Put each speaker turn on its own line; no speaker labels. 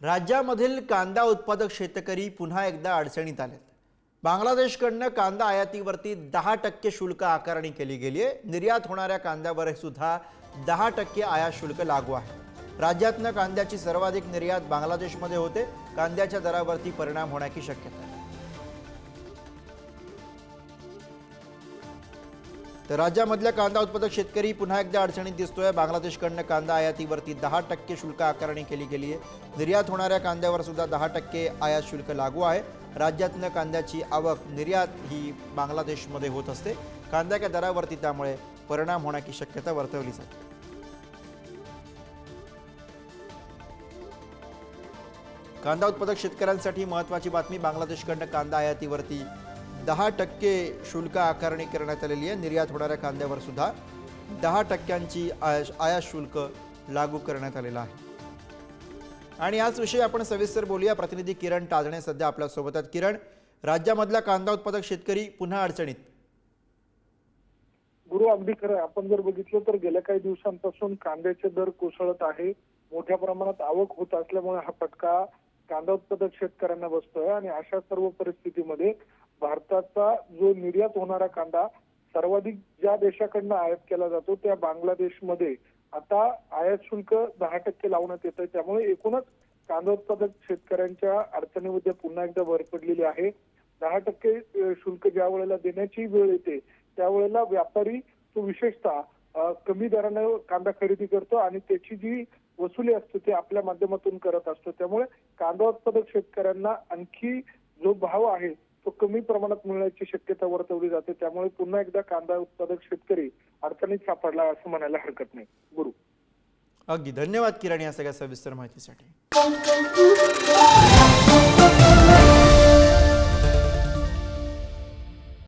राज्यामधील कांदा उत्पादक शेतकरी पुन्हा एकदा अडचणीत आलेत। बांगलादेशकडनं कांदा आयातीवरती 10% शुल्क आकारणी केली गेली आहे। निर्यात होणाऱ्या कांद्यावर सुद्धा 10% आयात शुल्क लागू आहे। राज्यातनं कांद्याची सर्वाधिक निर्यात बांगलादेशमध्ये होते। कांद्याच्या दरावरती परिणाम होण्याची शक्यता आहे। तर राज्यामधल्या कांदा उत्पादक शेतकरी पुन्हा एकदा अडचणीत दिसतोय। बांगलादेशकडनं कांदा आयातीवरती 10% शुल्क आकारणी केली गेली आहे। निर्यात होणाऱ्या कांद्यावर सुद्धा 10% आयात शुल्क लागू आहे। राज्यातनं कांद्याची आवक निर्यात ही बांगलादेशमध्ये होत असते। कांद्याच्या दरावरती त्यामुळे परिणाम होण्याची शक्यता वर्तवली जाते। कांदा उत्पादक शेतकऱ्यांसाठी महत्त्वाची बातमी, बांगलादेशकडनं कांदा आयातीवरती 10% शुल्क आकारणी करण्यात आलेली आहे। निर्यात होणाऱ्या कांद्यावर सुद्धा 10%ची आयात शुल्क लागू करण्यात आलेला आहे। आणि याच विषयी आपण सविस्तर बोलूया। प्रतिनिधी किरण टाजणे सध्या आपल्या सोबत आहेत। किरण, राज्यामधला कांदा उत्पादक शेतकरी पुन्हा अडचणीत।
गुरु, अगदी खरं। आपण जर बघितलं तर गेल्या काही दिवसांपासून कांद्याचे दर कोसळत आहे। मोठ्या प्रमाणात आवक होत असल्यामुळे हा फटका कांदा उत्पादक शेतकऱ्यांना बसतोय आणि अशा सर्व परिस्थितीमध्ये भारताचा जो निर्यात होणारा कांदा सर्वाधिक ज्या देशाकडनं आयात केला जातो त्या बांगलादेशमध्ये आता आयात शुल्क 10% लावण्यात येतं। त्यामुळे एकूणच कांदा उत्पादक शेतकऱ्यांच्या अडचणीमध्ये पुन्हा एकदा भर पडलेली आहे। 10% शुल्क ज्या वेळेला देण्याची वेळ येते त्यावेळेला व्यापारी तो विशेषतः कमी दराने कांदा खरेदी करतो आणि त्याची जी वसुली असते ते आपल्या माध्यमातून करत असतो। त्यामुळे कांदा उत्पादक शेतकऱ्यांना आणखी जो भाव आहे तो कमी प्रमाणात मिळण्याची शक्यता वर्तवली जाते। त्यामुळे पुन्हा एकदा कांदा उत्पादक शेतकरी अडचणीत सापडला असं म्हणायला हरकत नाही। गुरु,
अगदी धन्यवाद किरण या सगळ्या सविस्तर माहितीसाठी।